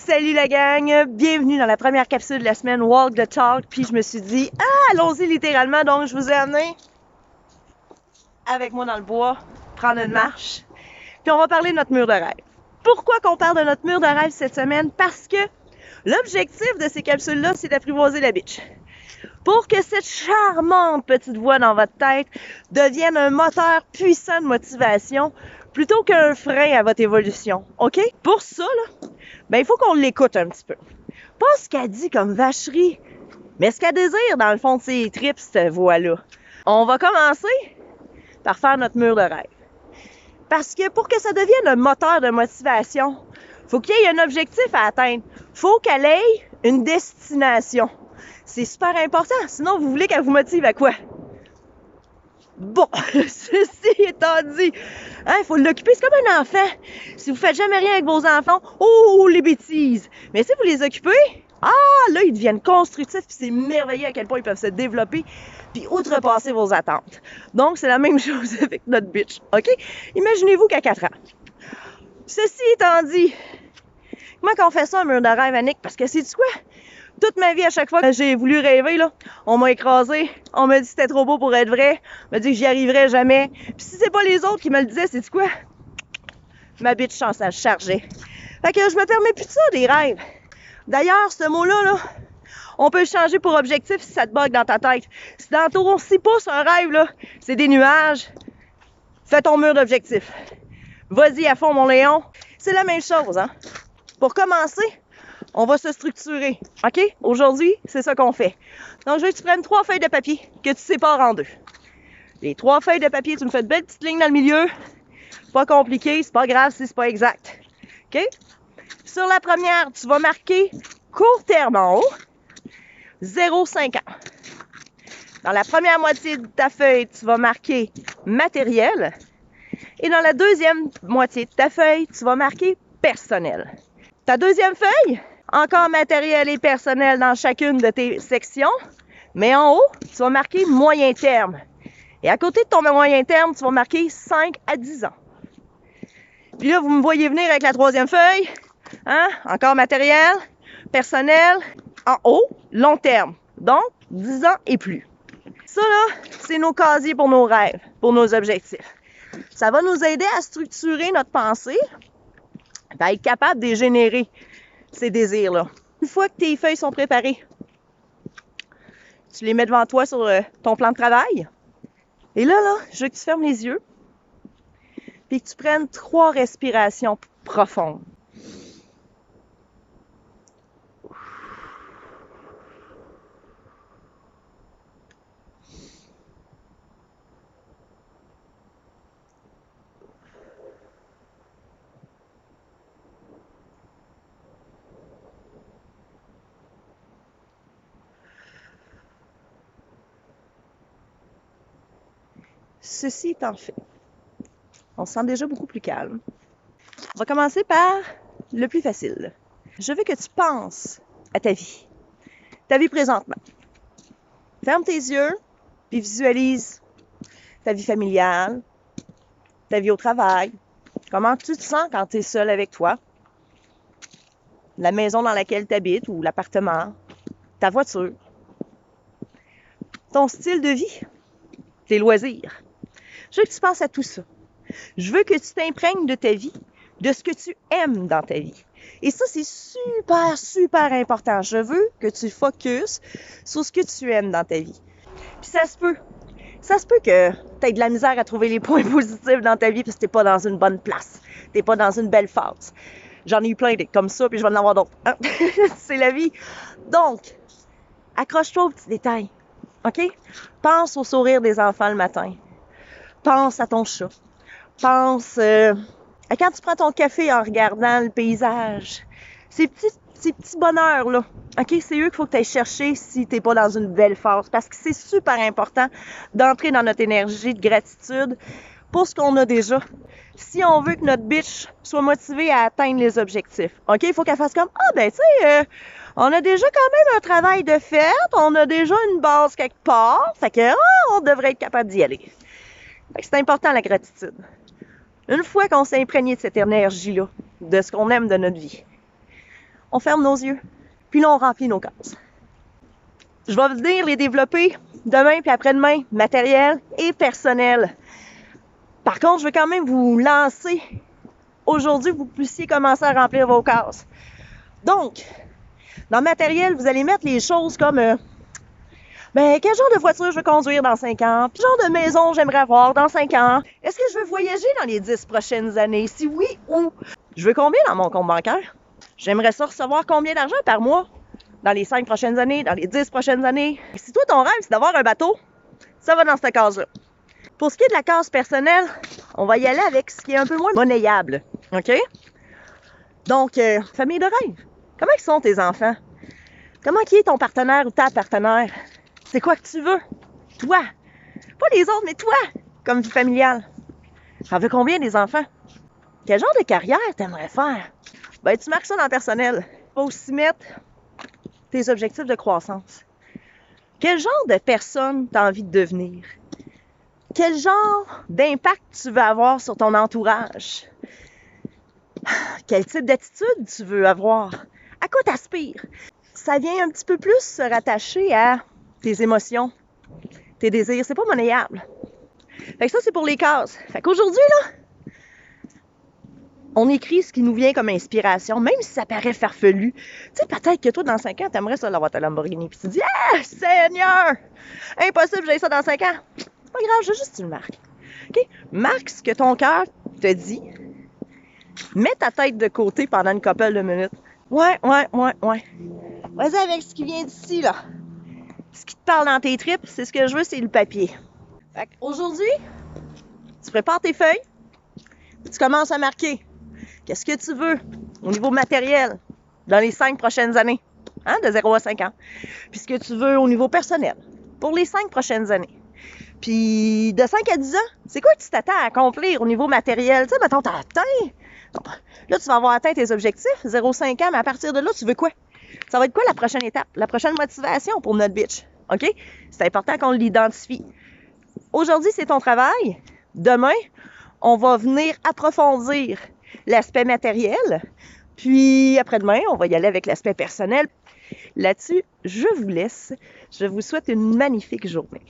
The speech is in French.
Salut la gang, bienvenue dans la première capsule de la semaine Walk the Talk. Puis je me suis dit, allons-y littéralement, donc je vous ai amené avec moi dans le bois, prendre une marche. Puis on va parler de notre mur de rêve. Pourquoi qu'on parle de notre mur de rêve cette semaine? Parce que l'objectif de ces capsules-là, c'est d'apprivoiser la bitch. Pour que cette charmante petite voix dans votre tête devienne un moteur puissant de motivation plutôt qu'un frein à votre évolution, OK? Pour ça, là, il faut qu'on l'écoute un petit peu. Pas ce qu'elle dit comme vacherie, mais ce qu'elle désire dans le fond de ses tripes, cette voix-là. On va commencer par faire notre mur de rêve. Parce que pour que ça devienne un moteur de motivation, faut qu'il y ait un objectif à atteindre. Faut qu'elle ait une destination. C'est super important, sinon vous voulez qu'elle vous motive à quoi? Bon, ceci étant dit, il faut l'occuper, c'est comme un enfant. Si vous faites jamais rien avec vos enfants, les bêtises. Mais si vous les occupez, là, ils deviennent constructifs, puis c'est merveilleux à quel point ils peuvent se développer, puis outrepasser vos attentes. Donc, c'est la même chose avec notre bitch, OK? Imaginez-vous qu'à 4 ans. Ceci étant dit, comment qu'on fait ça, un mur de rêve, Annick? Parce que c'est-tu quoi? Toute ma vie, à chaque fois que j'ai voulu rêver, là, on m'a écrasé, on m'a dit que c'était trop beau pour être vrai, on m'a dit que j'y arriverais jamais. Puis si c'est pas les autres qui me le disaient, c'est quoi? Ma bitch chance à charger. Fait que je me permets plus de ça, des rêves. D'ailleurs, ce mot-là, là, on peut le changer pour objectif si ça te bug dans ta tête. Si dans ton 6 pouces, un rêve, là, c'est des nuages, fais ton mur d'objectif. Vas-y à fond, mon Léon. C'est la même chose, hein? Pour commencer, on va se structurer, OK? Aujourd'hui, c'est ça qu'on fait. Donc, je veux que tu prennes 3 feuilles de papier que tu sépares en 2. Les 3 feuilles de papier, tu me fais de belles petites lignes dans le milieu. Pas compliqué, c'est pas grave si c'est pas exact. OK? Sur la première, tu vas marquer court terme en haut, 0,5 ans. Dans la première moitié de ta feuille, tu vas marquer matériel. Et dans la deuxième moitié de ta feuille, tu vas marquer personnel. Ta deuxième feuille, encore matériel et personnel dans chacune de tes sections, mais en haut, tu vas marquer moyen terme. Et à côté de ton moyen terme, tu vas marquer 5 à 10 ans. Puis là, vous me voyez venir avec la troisième feuille, encore matériel, personnel, en haut, long terme. Donc, 10 ans et plus. Ça, là, c'est nos casiers pour nos rêves, pour nos objectifs. Ça va nous aider à structurer notre pensée, à être capable de générer ces désirs-là. Une fois que tes feuilles sont préparées, tu les mets devant toi sur ton plan de travail. Et là, je veux que tu fermes les yeux et que tu prennes 3 respirations profondes. Ceci étant fait, on se sent déjà beaucoup plus calme. On va commencer par le plus facile. Je veux que tu penses à ta vie présentement. Ferme tes yeux, puis visualise ta vie familiale, ta vie au travail. Comment tu te sens quand tu es seul avec toi? La maison dans laquelle tu habites ou l'appartement, ta voiture, ton style de vie, tes loisirs. Je veux que tu penses à tout ça. Je veux que tu t'imprègnes de ta vie, de ce que tu aimes dans ta vie. Et ça, c'est super, super important. Je veux que tu focuses sur ce que tu aimes dans ta vie. Puis ça se peut que tu aies de la misère à trouver les points positifs dans ta vie parce que tu n'es pas dans une bonne place. Tu n'es pas dans une belle phase. J'en ai eu plein comme ça, puis je vais en avoir d'autres. C'est la vie. Donc, accroche-toi aux petits détails. OK? Pense au sourire des enfants le matin. Pense à ton chat. Pense à quand tu prends ton café en regardant le paysage. Ces petits bonheurs-là, OK? C'est eux qu'il faut que tu ailles chercher si tu n'es pas dans une belle phase. Parce que c'est super important d'entrer dans notre énergie de gratitude pour ce qu'on a déjà. Si on veut que notre bitch soit motivée à atteindre les objectifs, OK? Il faut qu'elle fasse comme, on a déjà quand même un travail de fait, on a déjà une base quelque part, fait que on devrait être capable d'y aller. Fait que c'est important la gratitude. Une fois qu'on s'est imprégné de cette énergie-là, de ce qu'on aime de notre vie, on ferme nos yeux, puis là, on remplit nos cases. Je vais venir les développer demain puis après-demain, matériel et personnel. Par contre, je veux quand même vous lancer aujourd'hui, vous puissiez commencer à remplir vos cases. Donc, dans le matériel, vous allez mettre les choses comme quel genre de voiture je veux conduire dans 5 ans? Quel genre de maison j'aimerais avoir dans 5 ans? Est-ce que je veux voyager dans les 10 prochaines années? Si oui, où? Je veux combien dans mon compte bancaire? J'aimerais ça recevoir combien d'argent par mois? Dans les 5 prochaines années, dans les 10 prochaines années. Et si toi, ton rêve, c'est d'avoir un bateau, ça va dans cette case-là. Pour ce qui est de la case personnelle, on va y aller avec ce qui est un peu moins monnayable. OK? Donc, famille de rêve. Comment ils sont tes enfants? Comment qui est ton partenaire ou ta partenaire? C'est quoi que tu veux? Toi. Pas les autres, mais toi, comme vie familiale. T'en veux combien des enfants? Quel genre de carrière t'aimerais faire? Ben, tu marques ça dans le personnel. Faut aussi mettre tes objectifs de croissance. Quel genre de personne t'as envie de devenir? Quel genre d'impact tu veux avoir sur ton entourage? Quel type d'attitude tu veux avoir? À quoi t'aspires? Ça vient un petit peu plus se rattacher à tes émotions, tes désirs. C'est pas monnayable. Fait que ça, c'est pour les cases. Fait qu'aujourd'hui, là, on écrit ce qui nous vient comme inspiration, même si ça paraît farfelu. Tu sais, peut-être que toi, dans 5 ans, t'aimerais ça l'avoir ta Lamborghini. Puis tu te dis, « Ah, Seigneur! Impossible, j'ai ça dans 5 ans! » C'est pas grave, juste tu le marques. OK? Marque ce que ton cœur te dit. Mets ta tête de côté pendant une couple de minutes. Ouais. Vas-y avec ce qui vient d'ici, là. Ce qui te parle dans tes tripes, c'est ce que je veux, c'est le papier. Fait qu'aujourd'hui, tu prépares tes feuilles, tu commences à marquer. Qu'est-ce que tu veux au niveau matériel dans les 5 prochaines années, de 0 à 5 ans. Puis ce que tu veux au niveau personnel pour les 5 prochaines années. Puis de 5 à 10 ans, c'est quoi que tu t'attends à accomplir au niveau matériel? Tu sais, mettons, t'as atteint. Là, tu vas avoir atteint tes objectifs, 0-5 ans, mais à partir de là, tu veux quoi? Ça va être quoi la prochaine étape? La prochaine motivation pour notre bitch? OK? C'est important qu'on l'identifie. Aujourd'hui, c'est ton travail. Demain, on va venir approfondir l'aspect matériel. Puis après-demain, on va y aller avec l'aspect personnel. Là-dessus, je vous laisse. Je vous souhaite une magnifique journée.